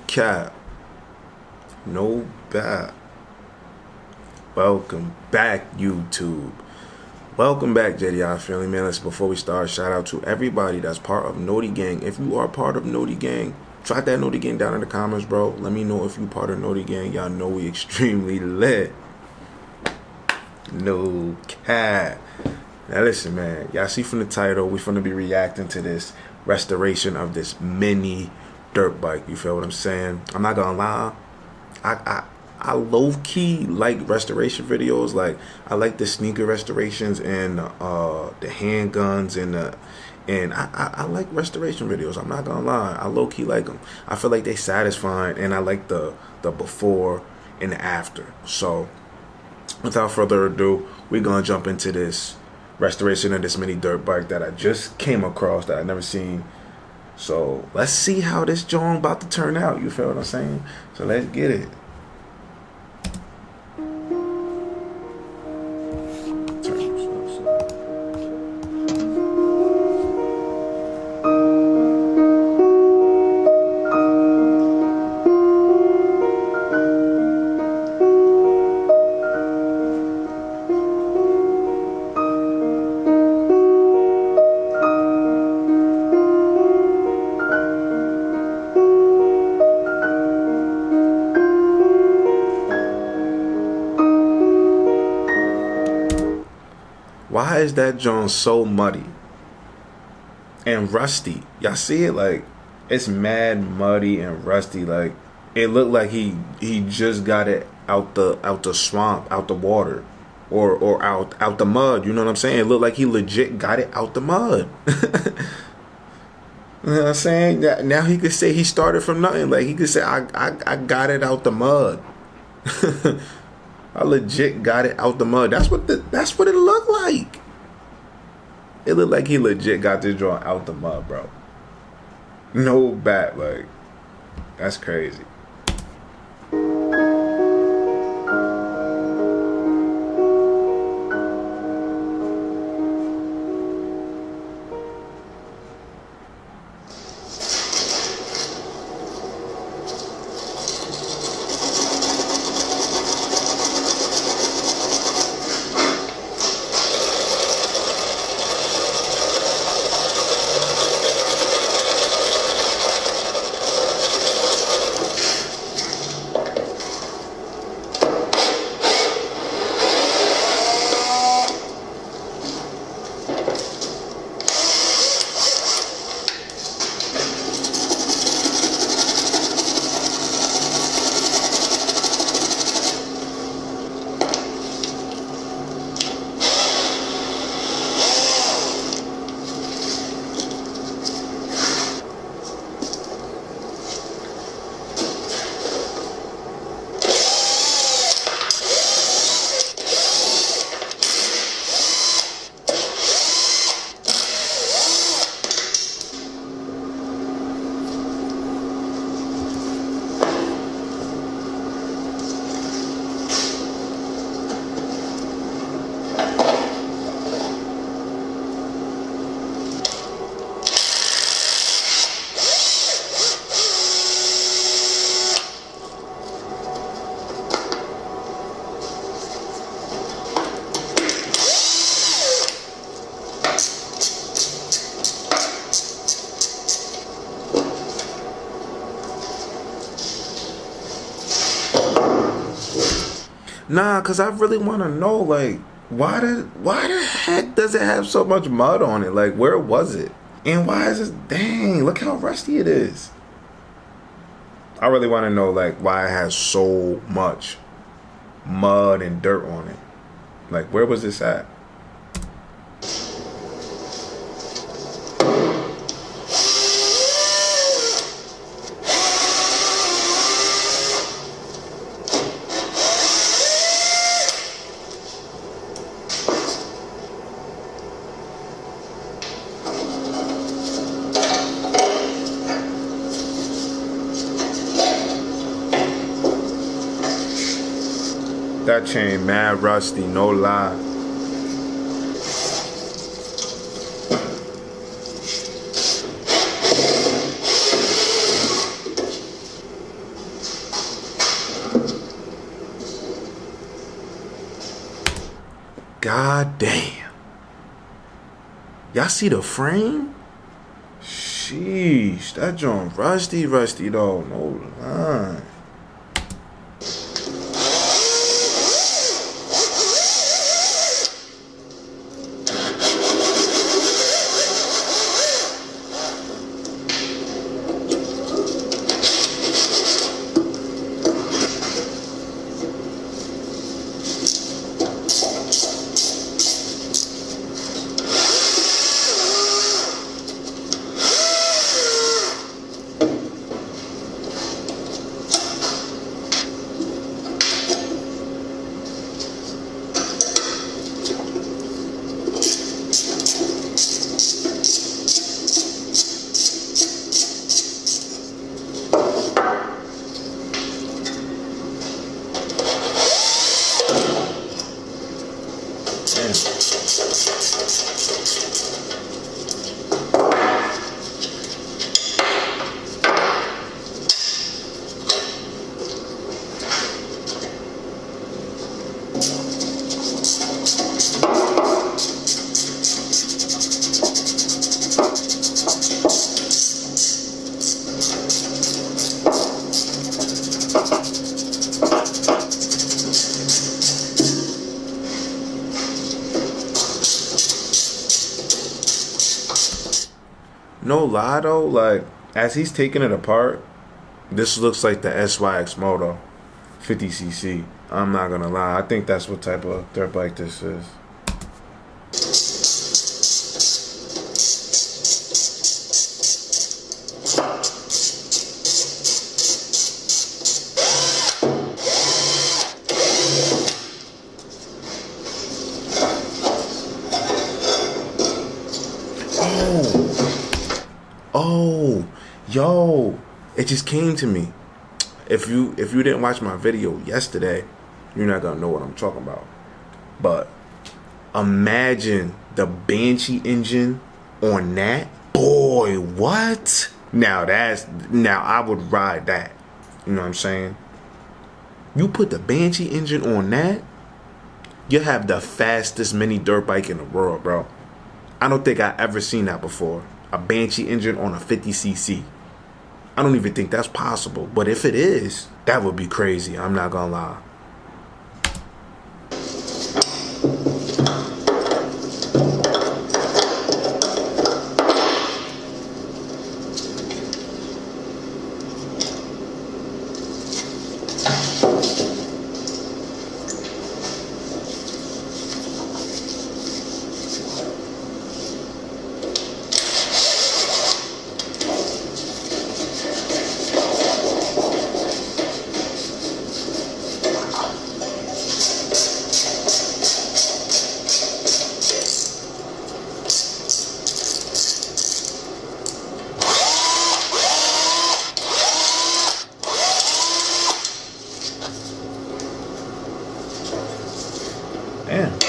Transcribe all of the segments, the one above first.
cap. No bad. Welcome back, YouTube. Welcome back, JDI family, man. Listen, before we start, shout out to everybody that's part of Naughty Gang. If you are part of Naughty Gang, drop that Naughty Gang down in the comments, bro. Let me know if you part of Naughty Gang. Y'all know we extremely lit. No cap. Now listen, man. Y'all see from the title, we finna be reacting to this restoration of this mini dirt bike. You feel what I'm saying? I'm not gonna lie. I low-key like restoration videos. Like, I like the sneaker restorations and the handguns and I like restoration videos. I'm not gonna lie. I low-key like them. I feel like they satisfying, and I like the before and the after. So without further ado, we're gonna jump into this restoration of this mini dirt bike that I just came across, that I never seen. So let's see how this joint about to turn out. You feel what I'm saying? So let's get it. Why is that joint so muddy and rusty? Y'all see it? Like, it's mad muddy and rusty. Like, it looked like he just got it out the swamp, out the water, or out the mud. You know what I'm saying? It looked like he legit got it out the mud. You know what I'm saying? Now he could say he started from nothing. Like, he could say I got it out the mud. I legit got it out the mud. That's what it looked like. It looked like he legit got this joint out the mud, bro. No bat, like, that's crazy. Nah, cause I really want to know, like, why the heck does it have so much mud on it? Like, where was it? And why is this? Dang, look how rusty it is. I really want to know, like, why it has so much mud and dirt on it. Like, where was this at? That chain mad rusty, no lie. God damn. Y'all see the frame? Sheesh, that joint rusty though. No line. No lie though, like as he's taking it apart, this looks like the SYX Moto 50cc. I'm not gonna lie, I think that's what type of dirt bike this is. Oh, yo, it just came to me. If you didn't watch my video yesterday, you're not gonna know what I'm talking about. But imagine the Banshee engine on that. Boy, what? Now I would ride that. You know what I'm saying? You put the Banshee engine on that, you have the fastest mini dirt bike in the world, bro. I don't think I ever seen that before. A Banshee engine on a 50cc. I don't even think that's possible. But if it is, that would be crazy. I'm not gonna lie. Damn.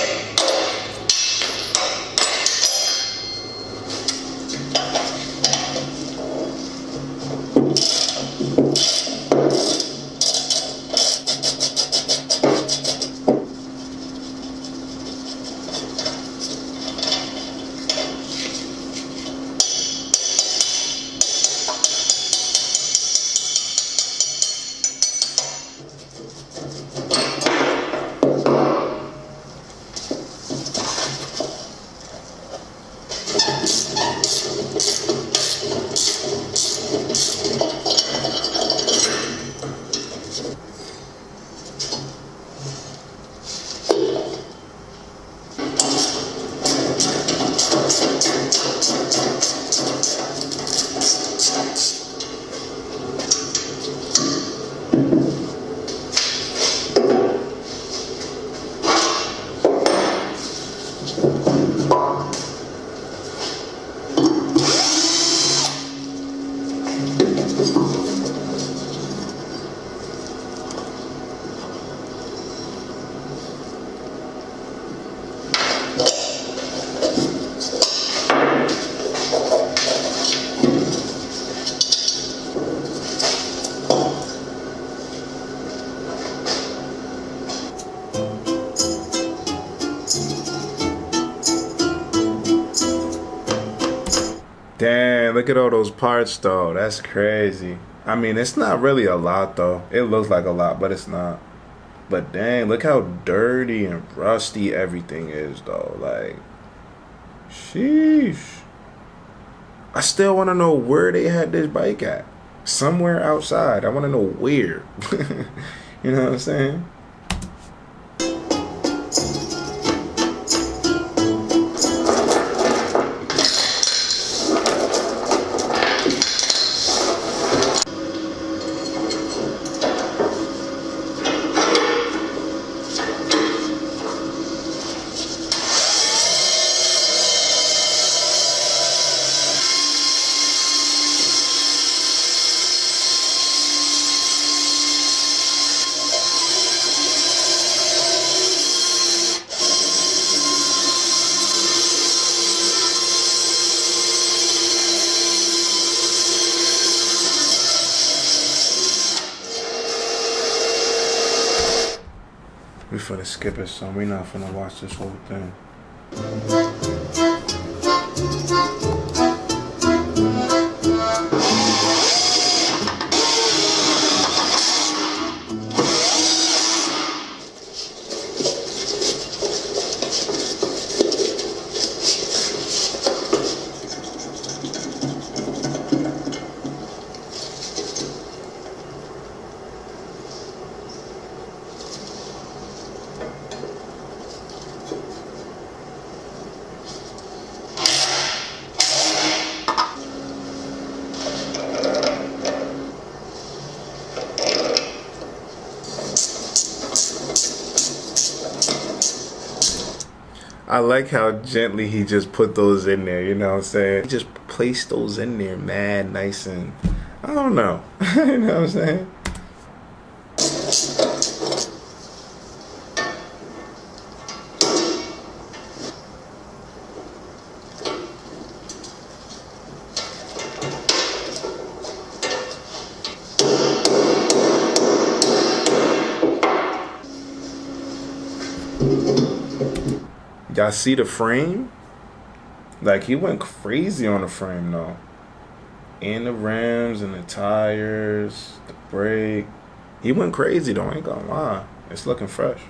look at all those parts though. That's crazy. I mean, it's not really a lot though. It looks like a lot, but it's not. But dang, look how dirty and rusty everything is though. Like, sheesh. I still want to know where they had this bike at. Somewhere outside. I want to know where. You know what I'm saying? We finna skip it, son. We not finna watch this whole thing. I like how gently he just put those in there, you know what I'm saying? He just placed those in there mad nice and, I don't know. You know what I'm saying? Y'all see the frame? Like, he went crazy on the frame though. And the rims and the tires, the brake. He went crazy though, I ain't gonna lie. It's looking fresh.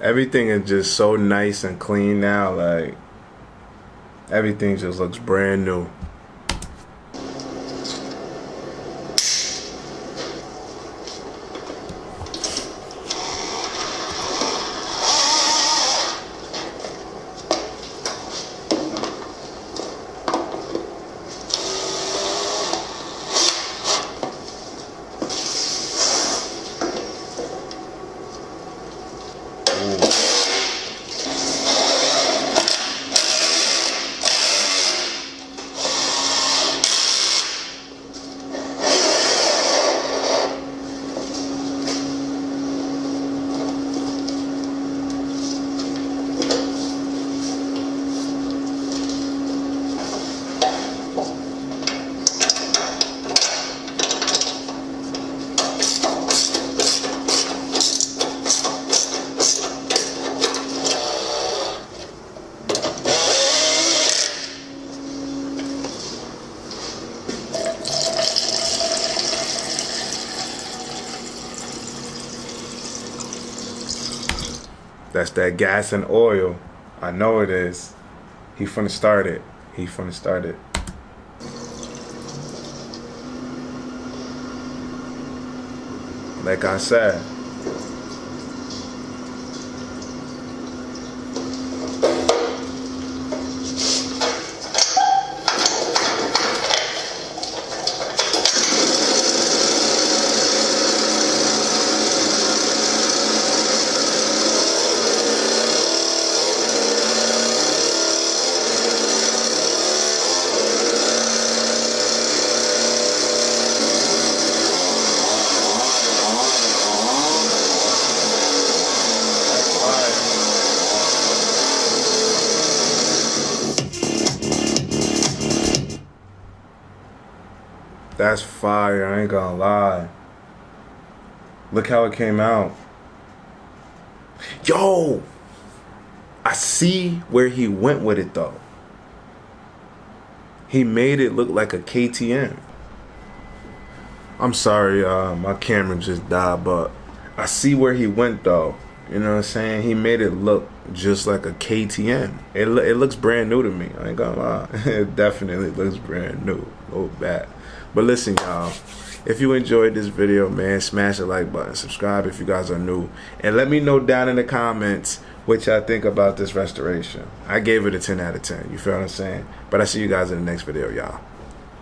Everything is just so nice and clean now. Like, everything just looks brand new. That's that gas and oil. I know it is. He finna start it. He finna start it. Like I said, that's fire. I ain't gonna lie. Look how it came out. Yo, I see where he went with it though. He made it look like a KTM. I'm sorry, my camera just died, but I see where he went though. You know what I'm saying? He made it look just like a KTM. It looks brand new to me. I ain't gonna lie. It definitely looks brand new. Oh, bad. But listen, y'all. If you enjoyed this video, man, smash the like button. Subscribe if you guys are new. And let me know down in the comments what y'all think about this restoration. I gave it a 10 out of 10. You feel what I'm saying? But I see you guys in the next video, y'all.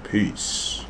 Peace.